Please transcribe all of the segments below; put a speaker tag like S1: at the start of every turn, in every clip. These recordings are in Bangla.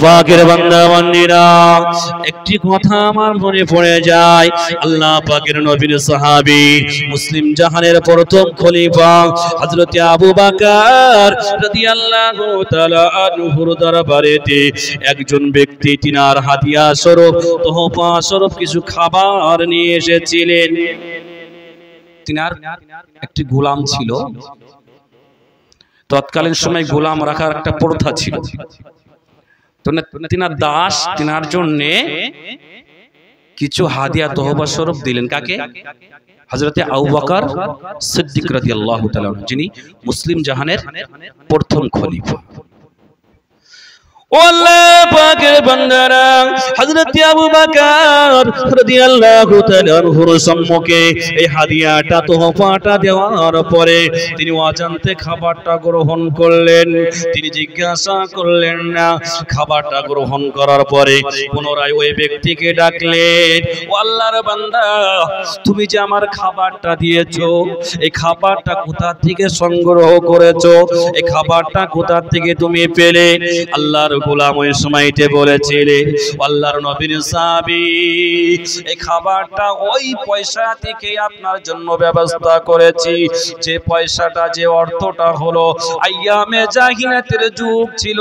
S1: পাকের বান্দা বান্দীরা, একটি কথা আমার মনে পড়ে যায়। আল্লাহ পাকের নবীর সাহাবী, মুসলিম জাহানের প্রথম খলিফা হযরত আবু বকর রাদিয়াল্লাহু তাআলা আনহুর দরবারেতে একজন ব্যক্তি তিনার হাদিয়া স্বরূপ, তোহফা স্বরূপ কিছু খাবার নিয়ে এসেছিলেন। তিনার একটি গোলাম ছিল। তৎকালীন সময় গোলাম রাখার একটা প্রথা ছিল। তো তিনার দাস তিনার জন্য কিছু হাদিয়া তোহফা স্বরূপ দিলেন। কাকে? হযরতে আবু বকর সিদ্দিক রাদিয়াল্লাহু তাআলা, যিনি মুসলিম জাহানের প্রথম খলিফা। আল্লাহ পাকের বান্দারা, হযরত আবু বকর রাদিয়াল্লাহু তাআলা আনহুর সম্মুখে এই হাদিয়াটা তোহফাটা দেওয়ার পরে তিনি অজান্তে খাবারটা গ্রহণ করলেন। তিনি জিজ্ঞাসা করলেন না। খাবারটা গ্রহণ করার পরে পুনরায় ওই ব্যক্তিকে ডাকলেন, ও আল্লাহর বান্দা, তুমি যে আমার খাবারটা দিয়েছো, এই খাবারটা কোথা থেকে সংগ্রহ করেছো? এই খাবারটা কোথা থেকে তুমি পেলে? আল্লাহর গোলাম ওই সময়তে বলেছিলেন, আল্লাহর নবীর সাহাবী, এই খাবারটা ওই পয়সা থেকে আপনার জন্য ব্যবস্থা করেছি। যে পয়সাটা, যে অর্থটা হলো, আইয়ামে জাহিলিয়াতের যুগ ছিল।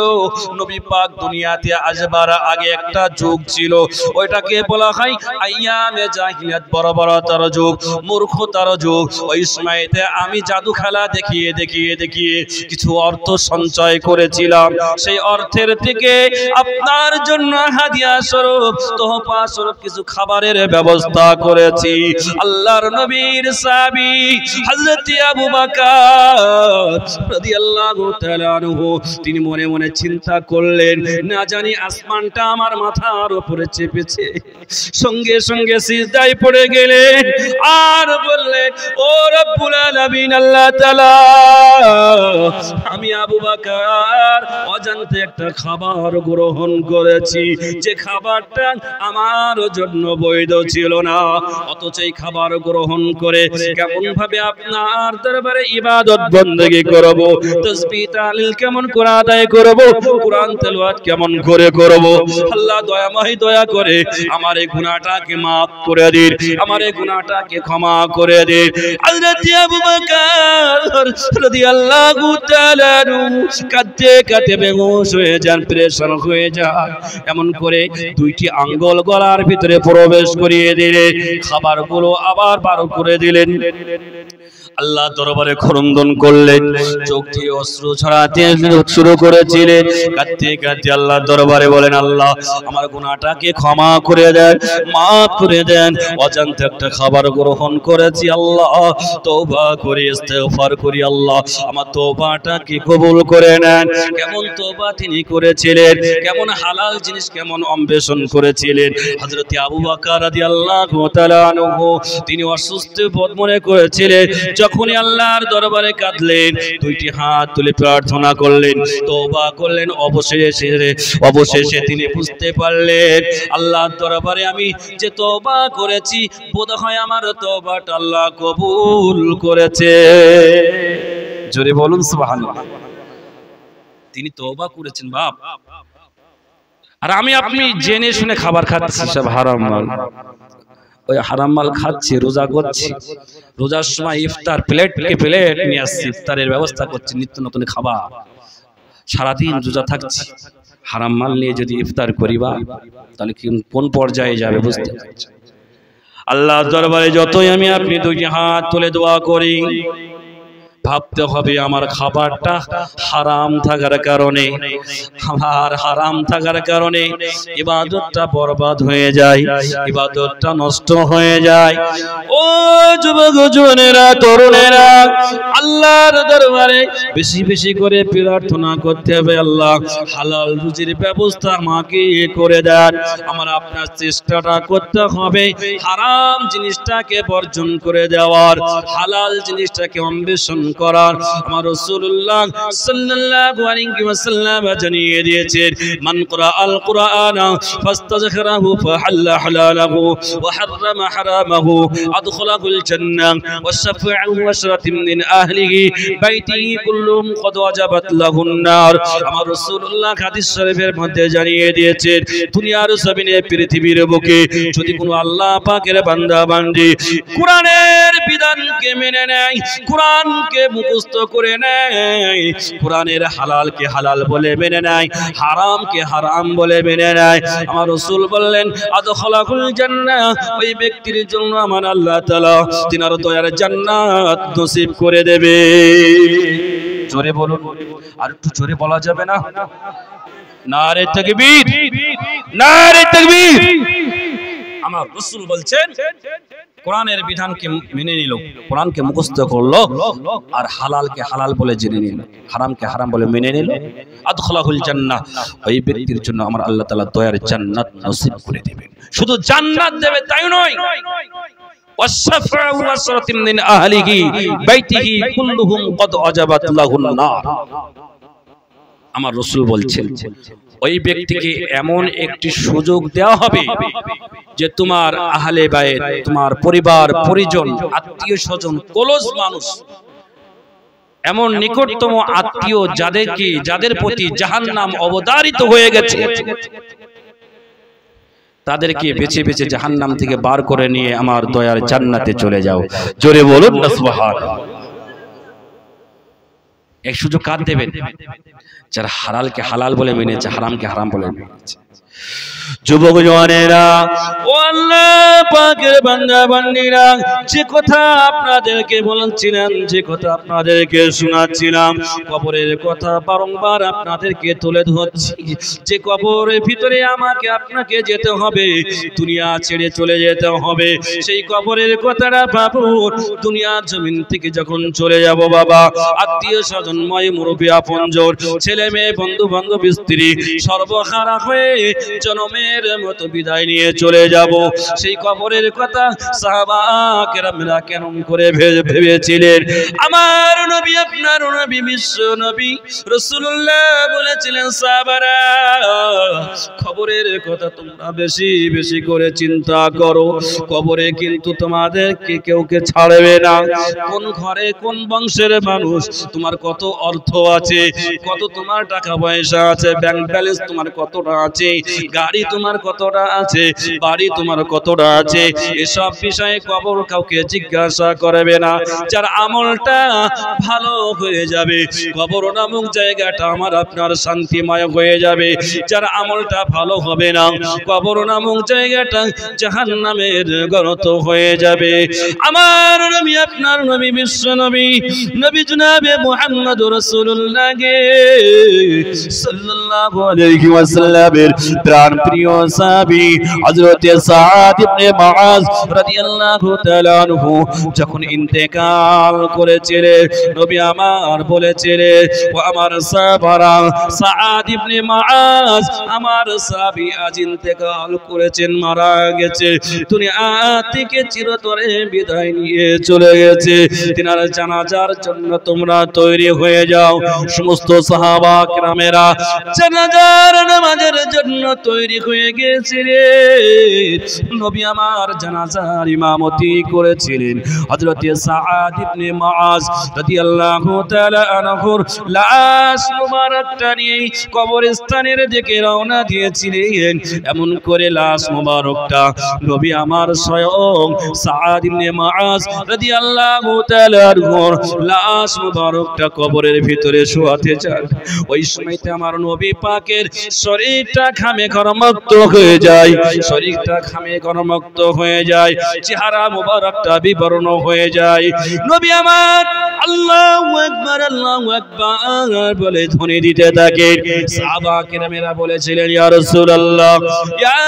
S1: নবী পাক দুনিয়াতে আসবার আগে একটা যুগ ছিল, ওইটাকে বলা হয় আইয়ামে জাহিলিয়াত, বর্বরতার যুগ, মূর্খতার যুগ। ওই সময়তে আমি জাদু খেলা দেখিয়ে দেখিয়ে দেখিয়ে কিছু অর্থ সঞ্চয় করেছিলাম। সেই অর্থের থেকে আপনার জন্য হাদিয়া স্বরূপ, তোহফা স্বরূপ কিছু খাবারের ব্যবস্থা করেছি। আল্লাহর নবীর সাহাবী হযরত আবু বকর রাদিয়াল্লাহু তাআলা আনহু তিনি মনে মনে চিন্তা করলেন, না জানি আসমানটা আমার মাথার উপরে চেপেছে। সঙ্গে সঙ্গে সিজদায় পড়ে গেলেন আর বললেন, ও রব্বুল আলামিন, আল্লাহ তাআলা, আমি আবু বকর অজান্তে একটা খাবার গ্রহণ করেছি, যে খাবারটা আমার জন্য বৈধ ছিল না। অথচ এই খাবার গ্রহণ করে কেমন ভাবে আপনার দরবারে ইবাদত বندگی করব, তাসবিহ তাহলিল কেমন করে আদায় করব, কুরআন তেলাওয়াত কেমন করে করব। আল্লাহ দয়াময়, দয়া করে আমার এই গুনাহটাকে maaf করে দিন, আমার এই গুনাহটাকে ক্ষমা করে দিন। হযরত আবু বকর রাদিয়াল্লাহু তাআলা কাঁদতে কাঁদতে বেহুশ হয়ে যান, প্রেশান হয়ে যান। এমন করে দুইটি আঙ্গুল গলার ভিতরে প্রবেশ করিয়ে দিলেন, খাবারগুলো আবার বার করে দিলেন। আল্লাহ দরবারে ক্রন্দন করলেন, চোখ দিয়ে অশ্রু ঝরাতে শুরু করেছিলেন। কাঁদতে কাঁদতে আল্লাহ দরবারে বলেন, আল্লাহ আমার গুনাহটাকে ক্ষমা করে দেন, maaf করে দেন। অজান্তে একটা খাবার গ্রহণ করেছি, আল্লাহ তওবা করি, ইস্তেগফার করি, আল্লাহ আমার তওবাটাকে কবুল করে নেন। কেমন তওবা তিনি করেছিলেন, কেমন হালাল জিনিস কেমন অন্বেষণ করেছিলেন। হযরত আবু বকর রাদিয়াল্লাহু তাআলা আনহু তিনি অসুস্থ বোধ মনে করেছিলেন। যখনই আল্লাহর দরবারে কাঁদলেন, দুইটি হাত তুলে প্রার্থনা করলেন, তওবা করলেন, অবশেষে তিনি বুঝতে পারলেন, আল্লাহর দরবারে আমি যে তওবা করেছি, বোধহয় আমার তওবাটা আল্লাহ কবুল করেছে। জোরে বলুন সুবহানাল্লাহ। তিনি তওবা করেছেন বাপ, আর আমি আপনি জেনে শুনে খাবার খাচ্ছি, সব হারাম মাল। ওই হারাম মাল খাচ্ছি, রোজা করছি, রোজার সময় ইফতার প্লেটকে প্লেট নিয়ে আসছি, ইফতারের ব্যবস্থা করছি, নিত্য নতুন খাবার, সারাদিন রোজা থাকছি। হারাম মাল নিয়ে যদি ইফতার করিবা তাহলে কোন পর্যায়ে যাবে বুঝতে পারছি। আল্লাহর দরবারে যতই আমি আপনি দুইটি হাত তুলে দোয়া করি, ভাবতে হবে আমার খাবারটা হারাম থাকার কারণে, আমার হারাম থাকার কারণে ইবাদতটা বরবাদ হয়ে যায়, ইবাদতটা নষ্ট হয়ে যায়। ও যুবক যুবনেরা, তরুণেরা, আল্লাহর দরবারে বেশি বেশি করে প্রার্থনা করতে হবে, আল্লাহ হালাল রুজির ব্যবস্থা আমাকে করে দেন। আমার আপনার চেষ্টাটা করতে হবে হারাম জিনিসটাকে বর্জন করে দেওয়ার, হালাল জিনিসটাকে অন্বেষণ করার আমার রাসূলুল্লাহ সাল্লাল্লাহু আলাইহি ওয়াসাল্লাম জানিয়ে দিয়েছেন মান ক্রাআল কুরআনা ফাস্তাযখারাহু ফাহাল্লা হালালাহু ওয়া হাররামা হারামাহু আদখালাহুল জান্নাহ ওয়া শাফা'আহু আশরাতিন মিন আহলিহি বাইতিহি কুল্লুহুম ক্বাদ ওয়াজাবাত লাহুন নার আমার রাসূলুল্লাহ হাদিস শরীফের মধ্যে জানিয়ে দিয়েছেন দুনিয়ার জমিনে পৃথিবীর বুকে যদি কোনো আল্লাহ পাকের বান্দা বান্দি কোরআনের বিধানকে মেনে নেয় কোরআনকে মুখস্থ করে নেয় কোরআনের হালালকে হালাল বলে মেনে নেয় হারামকে হারাম বলে মেনে নেয় আমার রাসূল বললেন আদখালাহুল জান্নাহ ওই ব্যক্তির জন্য আমার আল্লাহ তাআলা তিনার দয়ার জান্নাত নসিব করে দেবে জোরে বলুন আর একটু জোরে বলা যাবে না নারে তাকবীর নারে তাকবীর আমার রাসূল বলছেন কোরআনের বিধানকে মেনে নিল কোরআনকে মুখস্থ করলো আর হালালকে হালাল বলে জেনে নিল হারামকে হারাম বলে মেনে নিল আদখালাহুল জান্নাহ ওই ব্যক্তির জন্য আমার আল্লাহ তাআলা দয়ার জান্নাত নসিব করে দিবেন শুধু জান্নাত দেবে তাই নয় ওয়াশফা'উ আশরাতিন মিন আহলিহি বাইতিহি কুল্লুহুম ক্বাদ আজাবাত লাহুন নার আমার রাসূল বলছেন ওই ব্যক্তিকে এমন একটি সুযোগ দেওয়া হবে যে তোমার আহলে বাইত তোমার পরিবার পরিজন আত্মীয় স্বজন ক্লোজ মানুষ এমন নিকটতম আত্মীয় যাদের প্রতি জাহান্নাম অবধারিত হয়ে গেছে তাদেরকে বেছে বেছে জাহান্নাম থেকে বার করে নিয়ে আমার দয়ার জান্নাতে চলে যাও জোরে বলুন না সুবহানাল্লাহ এই সুযোগ কার দেবেন যারা হালালকে হালাল বলে মেনেছে হারামকে হারাম বলে মেনেছে যুবক জওয়ানেরা ও আল্লাহ পাকের বান্দা বান্দীরা যে কথা আপনাদেরকে বলছিলাম যে কথা আপনাদেরকে শোনাচ্ছিলাম কবরের কথা বারংবার আপনাদেরকে তুলে ধরছি যে কবরের ভিতরে আমাকে আপনাকে যেতে হবে দুনিয়া ছেড়ে চলে যেতে হবে সেই কবরের কথাটা ভাবুন দুনিয়ার জমিন থেকে যখন চলে যাব বাবা আত্মীয় স্বজনময় মুরব্বি আপনজন ছেলে মেয়ে বন্ধু বান্ধব স্ত্রী সর্বহারা হয়ে জনমের মতো বিদায় নিয়ে চলে যাব সেই কবরের কথা সাহাবা কেরামরা কেমন করে ভেবেছিলেন আমার নবী আপনার নবী বিশ্ব নবী রাসূলুল্লাহ বলেছিলেন সাহাবারা কবরের কথা তোমরা বেশি বেশি করে চিন্তা করো কবরে কিন্তু তোমাদেরকে কেউকে ছাড়বে না কোন ঘরে কোন বংশের মানুষ তোমার কত অর্থ আছে কত তোমার টাকা পয়সা আছে ব্যাংক ব্যালেন্স তোমার কতটা আছে গাড়ি তোমার কতটা আছে বাড়ি তোমার কতটা আছে এসব বিষয়ে কবর কাউকে জিজ্ঞাসা করবে না যার আমলটা ভালো হয়ে যাবে কবর নামক জায়গাটা আমার আপনার শান্তিময় হয়ে যাবে যার আমলটা ভালো হবে না কবর নামক জায়গাটা জাহান্নামের গর্ত হয়ে যাবে আমার নবী আপনার নবী বিশ্ব নবী নবী জনাবে মুহাম্মদুর রাসূলুল্লাহ সাল্লাল্লাহু আলাইহি ওয়াসাল্লামের প্রাণ প্রিয় সাহাবী হযরত সাদ ইবনে মুআজ রাদিয়াল্লাহু তাআলা আনহু যখন ইন্তেকাল করেছিলেন নবী আমার বলেছিলেন ও আমার সাহাবারা সাদ ইবনে মুআজ আমার সাহাবী আজ ইন্তেকাল করেছেন মারা গেছে দুনিয়া থেকে চিরতরে বিদায় নিয়ে চলে গেছে তিনার জানাজার জন্য তোমরা তৈরি হয়ে যাও সমস্ত সাহাবা কেরামেরা জানাজার নামাজের জন্য তৈরি হয়ে গেছিলেন নবী আমার জানাজার ইমামতি করেছিলেন হযরত সাদ ইবনে মুআজ রাদিয়াল্লাহু তাআলা আনহুর লাশ মুবারকটা নিয়ে কবরস্থানের দিকে রওনা দিয়েছিলেন এমন করে লাশ মুবারকটা নবী আমার স্বয়ং সাদ ইবনে মুআজ রাদিয়াল্লাহু তাআলা আনহুর লাশ মুবারকটা কবরের ভিতরে শোয়াতে চান ওই সময়তে আমার নবী পাকের শরীরটা ঘামে গরমুক্ত হয়ে যায় শরীরটা ঘামে গরমুক্ত হয়ে যায় চেহারা মুবারকটা বিবর্ণ হয়ে যায় নবী আমার আল্লাহু আকবার বলে ধ্বনি দিতে থাকেন সাহাবা কেরামেরা বলেছিলেন ইয়া রাসূলুল্লাহ ইয়া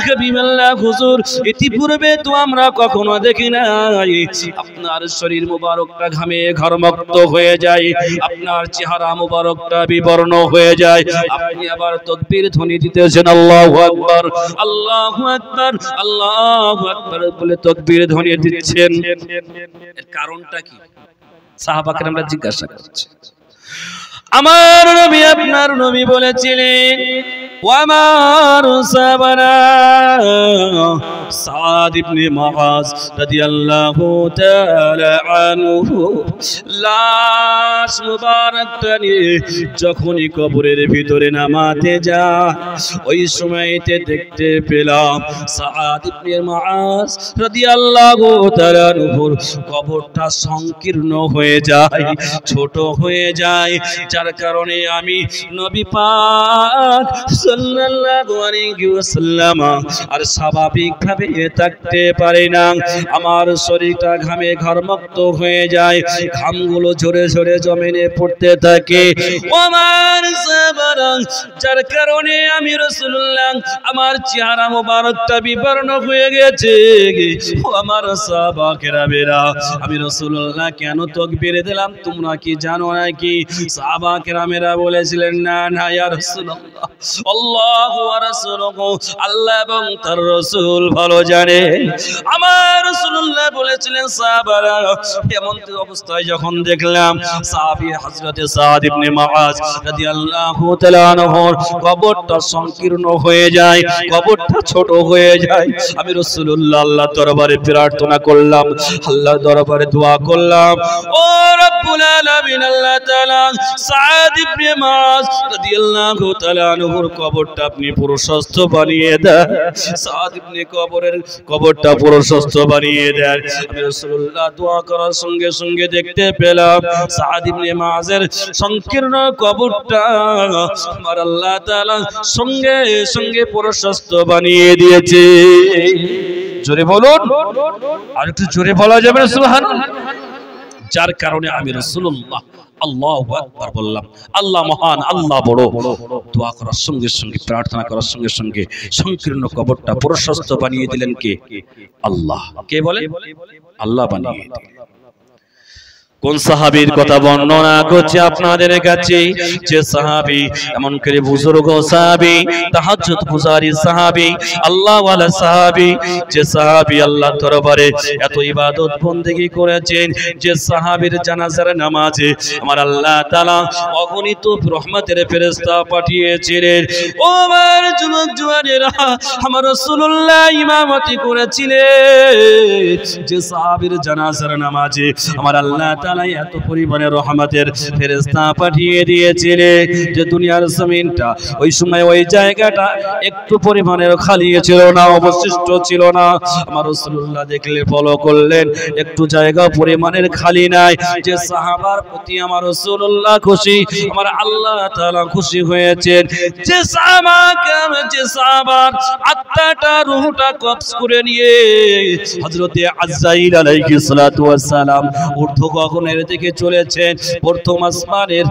S1: হাবিবাল্লাহ হুজুর ইতিপূর্বে তো আমরা কখনো দেখি নাই আপনার শরীর মুবারকটা ঘামে গরমুক্ত হয়ে যায় আপনার চেহারা মুবারকটা বিবর্ণ হয়ে যায় আপনি আবার তাকবীর ধ্বনি দিতেছেন আল্লাহু আকবার আল্লাহু আকবার আল্লাহু আকবার বলে তাকবীর ধ্বনি দিচ্ছেন এর কারণটা কি সাহাবা কেরামরা জিজ্ঞাসা করছে। আমার নবী আপনার নবী বলেছিলেন ওয়ামার সাবানা সাদ ইবনে মুআজ রাদিয়াল্লাহু তাআলা আনহু লাশ মুবারকটা নিয়ে যখনই কবরের ভিতরে নামাতে যায় ওই সময়তে দেখতে পেলাম সাদ ইবনে মুআজ রাদিয়াল্লাহু তাআলা আনহুর কবরটা সংকীর্ণ হয়ে যায়, ছোট হয়ে যায়, যার কারণে আমি নবী পাক সাল্লাল্লাহু আলাইহি ওয়াসাল্লাম আর স্বাভাবিকভাবে থাকতে পারি না। আমার শরীরটা ঘামে ঘরমুক্ত হয়ে যায়, ঘামগুলো ঝরে ঝরে জমিনে পড়তে থাকে। আমার সাহাবারা, যার কারণে আমি রাসূলুল্লাহ আমার চেহারা মোবারকটা বিবর্ণ হয়ে গেছে। আমার সাহাবা কেরামেরা, আমি রাসূলুল্লাহ কেন তাকবীর দিলাম তোমরা কি জানো নাকি? সাহাবা কেরামেরা বলেছিলেন না না ইয়া রাসূলুল্লাহ, আল্লাহু ওয়া রাসূলুহু, আল্লাহ এবং তার রাসূল ভালো জানে। আমার রাসূলুল্লাহ বলেছিলেন সাহাবারা, এমন অবস্থায় যখন দেখলাম সাহাবী হযরত সাদ ইবনে মুআজ রাদিয়াল্লাহু তাআলা আনহুর কবরটা সংকীর্ণ হয়ে যায়, কবরটা ছোট হয়ে যায়, আমি রাসূলুল্লাহ আল্লাহর দরবারে প্রার্থনা করলাম, আল্লাহর দরবারে দোয়া করলাম, ও রব্বুল আলামিন আল্লাহ তাআলা সাদ ইবনে মুআজ রাদিয়াল্লাহু তাআলা আনহুর কবরটা আপনি প্রশস্ত বানিয়ে দেন, সাদ ইবনে কবরটা প্রশস্ত বানিয়ে দেন। আমি রাসূলুল্লাহ দোয়া করার সঙ্গে সঙ্গে দেখতে পেলাম সাদ ইবনে মুআজের সংকীর্ণ কবরটা আমার আল্লাহ তাআলা সঙ্গে সঙ্গে প্রশস্ত বানিয়ে দিয়েছে। জোরে বলুন, আর একটু জোরে বলা যাবে না সুবহানাল্লাহ? যার কারণে আমি রাসূলুল্লাহ আল্লাহু আকবার বললাম। আল্লাহ মহান, আল্লাহ বড়। দোয়া করার সঙ্গে সঙ্গে, প্রার্থনা করার সঙ্গে সঙ্গে সংকীর্ণ কবরটা প্রশস্ত বানিয়ে দিলেন কে? আল্লাহ। কে বলে? আল্লাহ বানিয়ে দিলেন। কোন সাহাবীর কথা বর্ণনা করছে আপনাদের কাছে? যে সাহাবী এমন করে বুজুর্গ সাহাবী, তাহাজ্জুদ গুজারি সাহাবী, আল্লাহ ওয়ালা সাহাবী, যে সাহাবী আল্লাহর দরবারে এত ইবাদত বندگی করেছেন, যে সাহাবীর জানাজার নামাজে আমার আল্লাহ তাআলা অগণিত রহমতের ফেরেশতা পাঠিয়েছিলেন। ও আমার যুবক জওয়ানেরা, আমার রাসূলুল্লাহ ইমামতি করেছিলেন, যে সাহাবীর জানাজার নামাজে আমার আল্লাহ এত পরিমাণে রহমতের ফেরেশতা পাঠিয়ে দিয়েছিলেন যে দুনিয়ার জমিনটা ওই সময় ওই জায়গাটা একটু পরিমাণের খালি ছিল না, অবশিষ্ট ছিল না। আমার রাসূলুল্লাহ দেখলে ফলো করলেন একটু জায়গা পরিমাণের খালি নাই। যে সাহাবার প্রতি আমার রাসূলুল্লাহ খুশি, আমার আল্লাহ তাআলা খুশি হয়েছেন। যে সাহাবার আত্মাটা রূহটা কবজ করে নিয়ে হযরতে আযরাইল আলাইহিস সালাতু ওয়াস সালাম ঊর্ধ্ব গগনের দিকে চলেছেন। প্রথম আসমানের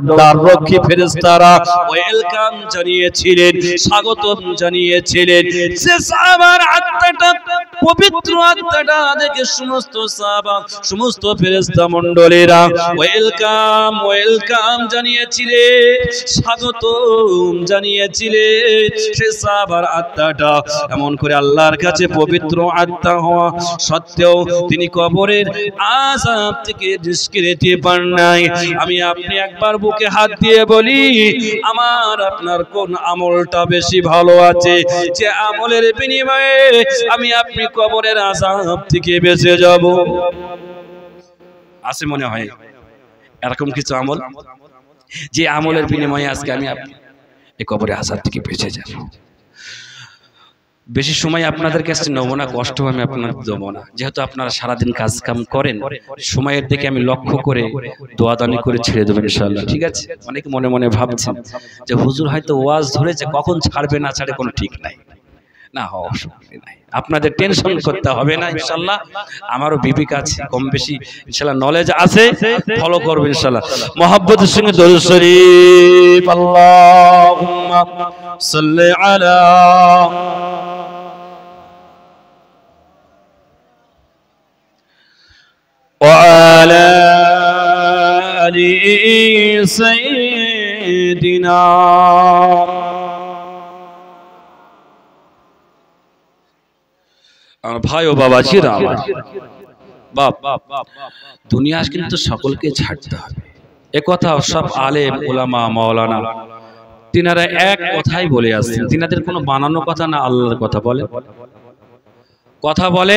S1: দ্বাররক্ষী ফেরেশতারা ওয়েলকাম জানিয়েছিলেন, স্বাগতম জানিয়েছিলেন। সে সাহাবার আত্মাটা, পবিত্র আত্মাটা দেখে সমস্ত সাহাবা, সমস্ত ফেরেশতা মণ্ডলীরা ওয়েলকাম ওয়েলকাম জানিয়েছিলেন, স্বাগতম জানিয়েছিলেন। সে সাহাবার আত্মাটা এমন করে আল্লাহর কাছে পবিত্র আত্মা হওয়া সত্ত্বেও তিনি কবরের আযাব থেকে নিষ্কৃতি পান নাই। আমি আপনি একবার বুকে হাত দিয়ে বলি, আমার আপনার কোন আমলটা বেশি ভালো আছে যে আমলের বিনিময়ে আমি আপনি কবরের আযাব থেকে বেঁচে যাব? আছে মনে হয় এরকম কিছু আমল যে আমলের বিনিময়ে আজকে আমি আপনি এই কবরের আযাব থেকে বেঁচে যাব? বেশি সময় আপনাদের কাছে নেব না, কষ্ট আমি আপনাদের দেবো না, যেহেতু আপনারা সারাদিন কাজ কাম করেন। সময়ের দিকে আমি লক্ষ্য করে দোয়াদানি করে ছেড়ে দেবেন ইনশাআল্লাহ, ঠিক আছে? অনেকে মনে মনে ভাবছেন যে হুজুর হয়তো ওয়াজ ধরেছে, কখন ছাড়বে না ছাড়ে কোনো ঠিক নাই। না, অসুবিধা নাই, আপনাদের টেনশন করতে হবে না ইনশাআল্লাহ। আমারও বিবেক আছে, কম বেশি ইনশাআল্লাহ নলেজ আছে, ফলো করব ইনশাআল্লাহ। মুহাব্বতের সঙ্গে দরুদ শরীফ, আল্লাহুম্মা সাল্লি আলা وعلى آل سيدنا ভাই ও বাবা জিরা বাপ দুনিয়া কিন্তু সকলকে ছাড়তে হবে, একথা সব আলেম উলামা মাওলানা তিনারা এক কথাই বলে আসছেন। তিনাদের কোনো বানানো কথা না, আল্লাহর কথা বলে, কথা বলে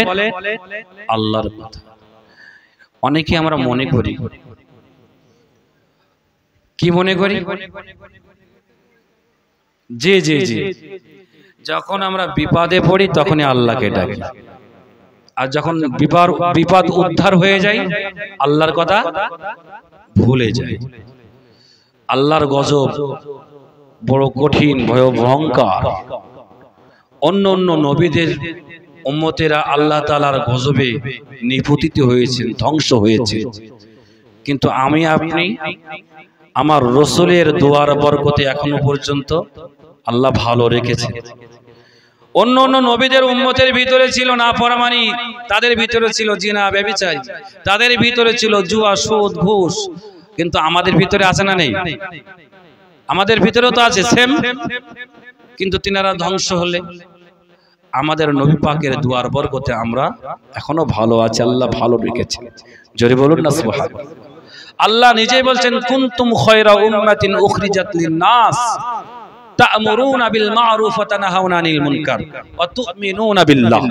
S1: আল্লাহর কথা। অনেকে আমরা মনে করি, কি মনে করি, জি জি জি, যখন আমরা বিপদে পড়ি তখনই আল্লাহকে ডাকি, আর যখন বিপদ উদ্ধার হয়ে যায় আল্লাহর কথা ভুলে যায়। আল্লাহর গজব বড় কঠিন, ভয়ঙ্কর। অন্য অন্য নবীদের উম্মতেরা আল্লাহ তাআলার গজবে নিপতিত হয়েছেন, ধ্বংস হয়েছে, কিন্তু আমি আপনি আমার রাসূলের দোয়ার বরকতে এখনো পর্যন্ত আল্লাহ ভালো রেখেছে। অন্য অন্য নবীদের উম্মতের ভিতরে ছিল নাফরমানি, তাদের ভিতরে ছিল জিনা ব্যভিচার, তাদের ভিতরে ছিল জুয়া সুদ ঘুষ, কিন্তু আমাদের ভিতরে আছে না নেই? আমাদের ভিতরেও তো আছে সেম, কিন্তু তিনারা ধ্বংস হলে আমাদের নবী পাকের দুয়ার বরকতে আমরা এখনো ভালো আছি, আল্লাহ ভালো রেখেছে। জোরে বলুন না সুবহানাল্লাহ। আল্লাহ নিজেই বলছেন কুনতুম খায়রা উম্মাতিন উখরিজাত লিন-নাস তা'মুরুনা বিল মা'রুফ ওয়া তানহাউনা আনিল মুনকার ওয়া তু'মিনুনা বিল্লাহ।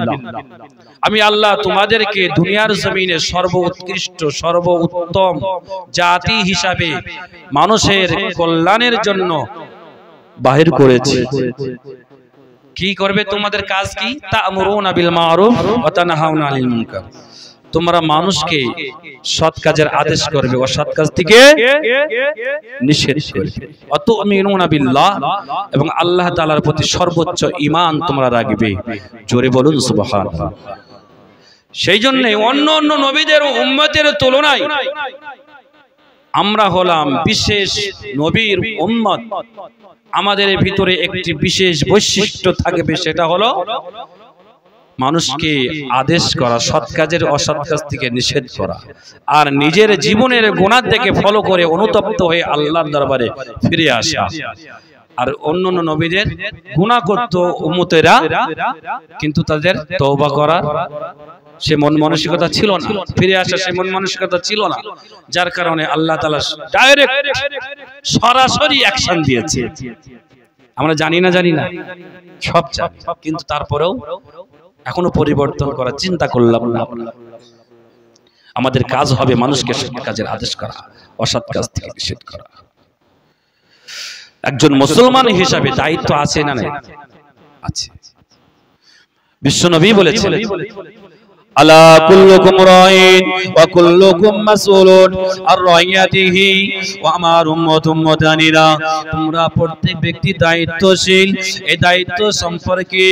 S1: আমি আল্লাহ তোমাদেরকে দুনিয়ার জমিনে সর্বোৎকৃষ্ট সর্বোত্তম জাতি হিসাবে মানুষের কল্যাণের জন্য বাহির করেছি। কি করবে তোমাদের কাজ কি? তা'মুরুনা বিল মা'রুফ ওয়া তানহাউনা আনিল মুনকার, তোমরা মানুষকে সৎ কাজের আদেশ করবে, অসৎ কাজ থেকে নিষেধ করবে। ওয়া তু'মিনুনা বিল্লাহ, এবং আল্লাহ তাআলার প্রতি সর্বোচ্চ ঈমান তোমরা রাখবে। জোরে বলুন সুবহানাল্লাহ। সেই জন্য অন্য অন্য নবীদের উম্মতের তুলনায় আমরা হলাম বিশেষ নবীর উম্মত। আমাদের ভিতরে একটি বিশেষ বৈশিষ্ট্য থাকবে, সেটা হলো মানুষকে আদেশ করা, সৎ কাজের অসৎ কাজ থেকে নিষেধ করা, আর নিজের জীবনের গুনাহ থেকে ফলো করে অনুতপ্ত হয়ে আল্লাহর দরবারে ফিরে আসা। আর অন্য অন্য নবীদের গুনাহ করত উম্মতেরা, কিন্তু তাদের তওবা করার সে মন মানসিকতা ছিল না, ফিরে আসা সে মন মানসিকতা ছিল না, যার কারণে আল্লাহ তাআলা ডাইরেক্ট সরাসরি অ্যাকশন দিয়েছে। আমরা জানি না সব জানি, কিন্তু তারপরেও এখনো পরিবর্তন করার চিন্তা করলাম না। আমাদের কাজ হবে মানুষকে সৎ কাজের আদেশ করা, অসৎ কাজ থেকে নিষেধ করা। একজন মুসলমান হিসাবে দায়িত্ব আছে না নাই? আছে। বিশ্বনবী বলেছেন আলা কুল্লুকুম রাইন ওয়া কুল্লুকুম মাসউলুন আর রাইয়াতিহি, ওয়া আমার উম্মত উম্মতানিরা, তোমরা প্রত্যেক ব্যক্তি দায়িত্বশীল। এই দায়িত্ব সম্পর্কে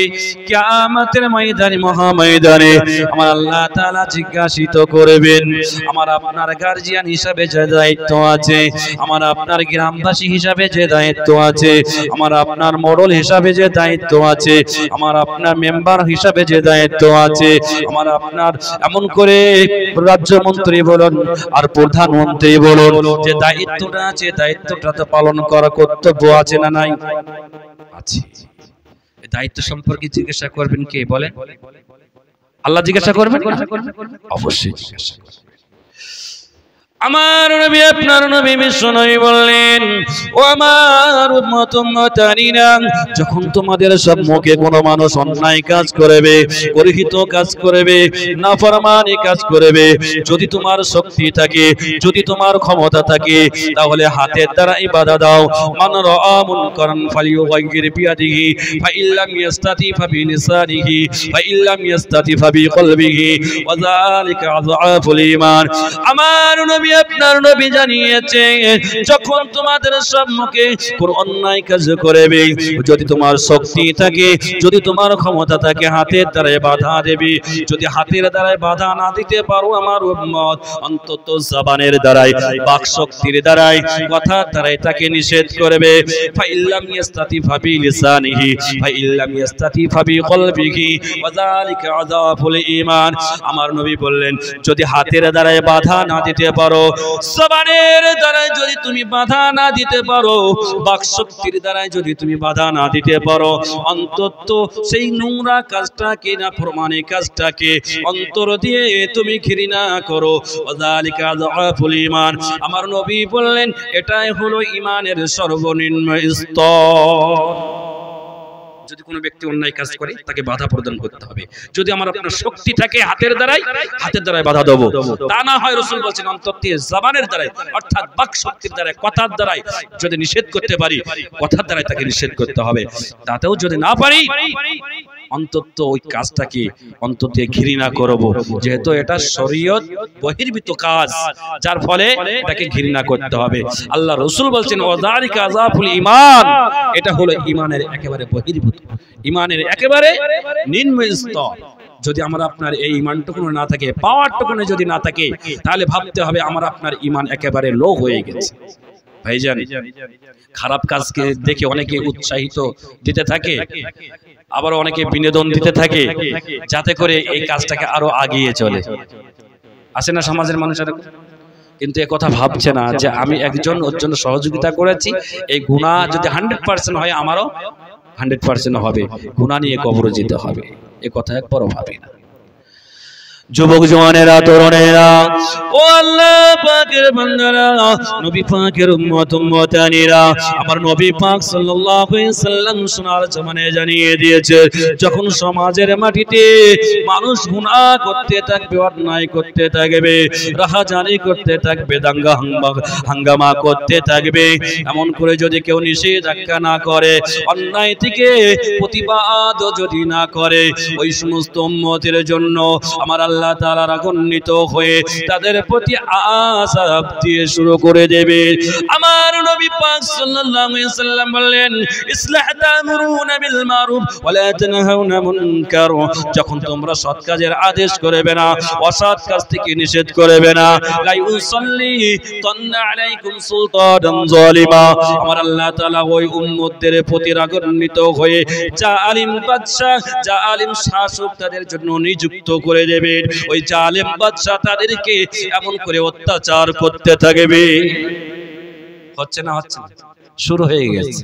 S1: কিয়ামতের ময়দানে, মহা ময়দানে আমার আল্লাহ তাআলা জিজ্ঞাসিত করবেন। আমার আপনার গার্জিয়ান হিসাবে যে দায়িত্ব আছে, আমার আপনার গ্রামবাসী হিসাবে যে দায়িত্ব আছে, আমার আপনার মোড়ল হিসাবে যে দায়িত্ব আছে, আমার আপনার মেম্বার হিসাবে যে দায়িত্ব আছে, আমার আপনার এমন করে রাজ্যমন্ত্রী বলুন আর প্রধানমন্ত্রী বলুন, যে দায়িত্বটা আছে, দায়িত্বটা তো পালন করা কর্তব্য আছে না নাই? আছে। এই দায়িত্ব সম্পর্কে জিজ্ঞাসা করবেন কে বলেন? আল্লাহ জিজ্ঞাসা করবেন? অবশ্যই জিজ্ঞাসা করবেন। আমার নবী আপনার নবী বিশ্বনবী বললেন, ও আমার উম্মত উম্মতানিরা, যখন তোমাদের সম্মুখে কোনো মানুষ অন্যায় কাজ করবে, গর্হিত কাজ করবে, নাফরমানি কাজ করবে, যদি তোমার শক্তি থাকে, যদি তোমার ক্ষমতা থাকে, তাহলে হাতের দ্বারাই বাধা দাও। মান রাআ মুনকারান ফালিয়ুগাইয়ির বিয়াদিহি ফাইল্লাম ইয়াস্তাতি ফাবিলিসানিহি ফাইল্লাম ইয়াস্তাতি ফাবিকলবিহি ওয়া যালিকা আযআফুল ঈমান। আমার নবী আপনার নবী জানিয়েছে, যখন তোমাদের সম্মুখে কোনো অন্যায় কাজ করবে, যদি তোমার শক্তি থাকে, যদি তোমার ক্ষমতা থাকে, হাতের দ্বারাই বাধা দেবে। যদি হাতের দ্বারাই বাধা না দিতে পারো আমার উম্মত, অন্তত জবানের দ্বারাই, বাক শক্তির দ্বারাই, কথার দ্বারাই তাকে নিষেধ করবে। ফাইল্লাম ইয়াস্তাতি ফাবিলিসানিহি ফাইল্লাম ইয়াস্তাতি ফাবিকলবিহি ওয়া যালিকা আযাফুল ঈমান। আমার নবী বললেন, যদি হাতের দ্বারাই বাধা না দিতে পারো, পারো, জবানের দ্বারা যদি তুমি বাধা না দিতে পারো, বাকশক্তির দ্বারা যদি তুমি বাধা না দিতে পারো, অন্তত সেই নোংরা কাজটাকে, না ফরমানি কাজটাকে অন্তর দিয়ে তুমি ঘৃণা করো। ওয়াযালিকা আযআফুল ঈমান। আমার নবী বললেন এটাই হলো ঈমানের সর্বনিম্ন স্তর। যদি কোনো ব্যক্তি অন্যায় কাজ করে তাকে বাধা প্রদান করতে হবে। যদি আমার আপনার শক্তি থাকে হাতের দ্বারাই বাধা দেব, তা না হয় রাসূল বলেছেন অন্তর দিয়ে জবানের দ্বারাই, অর্থাৎ বাক শক্তির দ্বারাই, কথার দ্বারাই যদি নিষেধ করতে পারি, কথার দ্বারাই তাকে নিষেধ করতে হবে। তাতেও যদি না পারি, অন্তত ওই কাজটাকে অন্তর দিয়ে ঘৃণা করব, যেহেতু এটা শরীয়ত বহির্ভূত কাজ, যার ফলে এটাকে ঘৃণা করতে হবে। আল্লাহ রাসূল বলেছেন ওয়াযালিকা আযাফুল ঈমান, এটা হলো ঈমানের একেবারে বহির্ভূত, ঈমানের একেবারে নিম্ন স্তর। যদি আমার আপনার এই ঈমানটুকু না থাকে, পাওয়ারটুকু যদি না থাকে, তাহলে ভাবতে হবে আমার আপনার ঈমান একেবারে লো হয়ে গেছে। ভাইজান, খারাপ কাজকে দেখে অনেকে উৎসাহিত দিতে থাকে, আবার অনেকে বিনোদন দিতে থাকে, যাতে করে এই কাজটাকে আরো আগিয়ে চলে। আসে না সমাজের মানুষেরা? কিন্তু এ কথা ভাবছে না যে আমি একজন ওর জন্য সহযোগিতা করেছি, এই গুনাহ যদি 100% হয় আমারও 100% হবে, গুনাহ নিয়ে কবরে যেতে হবে, এ কথা একবারও ভাবি না। যুবক জওয়ানেরা, তরুণেরা, ও আল্লাহ পাকের বান্দারা, নবী পাকের উম্মত উম্মতানিরা, আমার নবী পাক সাল্লাল্লাহু আলাইহি সাল্লাম সোনার জমানে জানিয়ে দিয়েছে, যখন সমাজের মাটিতে মানুষ গুনাহ করতে থাকবে, অন্যায় করতে থাকবে, রাহাজানি করতে থাকবে, দাঙ্গা হাঙ্গামা করতে থাকবে, এমন করে যদি কেউ নিষেধাজ্ঞা না করে, অন্যায় থেকে প্রতিবাদ যদি না করে, ওই সমস্ত উম্মতের জন্য আমার আল্লাহ তাআলা রাগান্বিত হয়ে তাদের প্রতি আযাব দিয়ে শুরু করে দেবে। আমার নবী পাক সাল্লাল্লাহু আলাইহি সাল্লাম বললেন, ইসলাহ তা'মুরুনা বিল মারুফ ওয়া লা তানহাউনা মুনকার, যখন তোমরা সৎ কাজের আদেশ করবে না, অসৎ কাজ থেকে নিষেধ করবে না, লা ইউসাল্লি তান্না আলাইকুম সুলতানান যালিমা, আমার আল্লাহ তাআলা ওই উম্মতদের প্রতি রাগান্বিত হয়ে জালিম বাদশা, জালিম শাসক তাদের জন্য নিযুক্ত করে দেবে। ওই জালেম বাদশা তাদেরকে এমন করে অত্যাচার করতে থাকবে। হচ্ছে না? হচ্ছে না? শুরু হয়ে গেছে।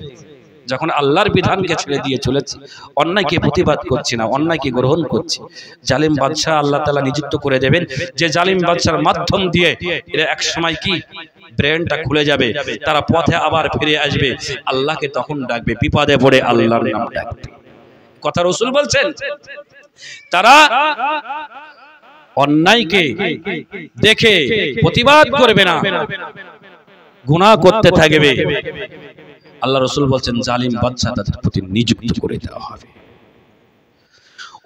S1: যখন আল্লাহর বিধানকে ছেড়ে দিয়ে চলেছি, অন্যায়কে প্রতিবাদ করছি না, অন্যায়কে গ্রহণ করছি, জালিম বাদশা আল্লাহ তাআলা নিযুক্ত করে দেবেন, যে জালিম বাদশার মাধ্যম দিয়ে এরা এক সময় কি ব্রেনটা খুলে যাবে, তারা পথে আবার ফিরে আসবে, আল্লাহকে তখন ডাকবে, বিপদে পড়ে আল্লাহর নাম ডাকবে। কথা রাসূল বলছেন, তারা অন্যায়কে দেখে প্রতিবাদ করবে না, গুনাহ করতে থাকবে। আল্লাহ রাসূল বলছেন জালিম বাদশা তাদের প্রতি নিযুক্ত করে দেওয়া হবে।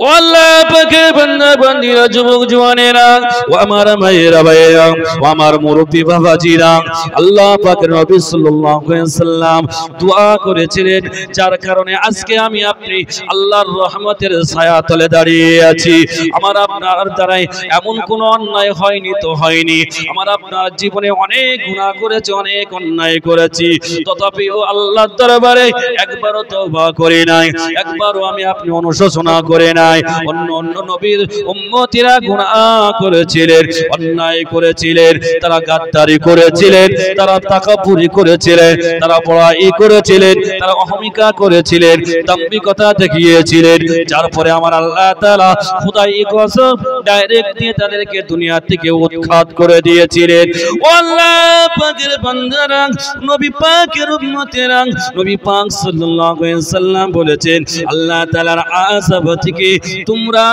S1: ও আল্লাহ পাকের বান্দা বান্দীরা, যুবক জওয়ানেরা, ও আমার মায়েরা ভাইয়েরা, ও আমার মুরব্বি বাবাজিরা, আল্লাহ পাকের নবী সাল্লাল্লাহু আলাইহি সাল্লাম দোয়া করেছিলেন, যার কারণে আজকে আমি আপনি আল্লাহর রহমতের ছায়াতলে দাঁড়িয়ে আছি। আমার আপনার দ্বারাই এমন কোন অন্যায় হয়নি তো হয়নি, আমার আপনার জীবনে অনেক গুনাহ করেছি, অনেক অন্যায় করেছি, তথাপিও আল্লাহর দরবারে একবারও তওবা করি নাই, একবারও আমি আপনি অনুশোচনা করে নাই। অন্য অন্য নবীর উম্মতিরা গুনাহ করেছিলেন, অন্যায় করেছিলেন, তারা গাদ্দারি করেছিলেন, তারা তাকাব্বুরি করেছিলেন, তারা বড়াই করেছিলেন, তারা অহমিকা করেছিলেন, দাম্ভিকতা দেখিয়েছিলেন, যার পরে আমার আল্লাহ তাআলা খোদাই কসম ডাইরেক্ট দিয়ে তাদেরকে দুনিয়া থেকে উৎখাত করে দিয়েছিলেন। ও আল্লাহ পাকের বান্দারা, নবী পাকের উম্মতেরা, নবী পাক সাল্লাল্লাহু আলাইহি সাল্লাম বলেছেন, আল্লাহ তাআলার আযাব থেকে তোমরা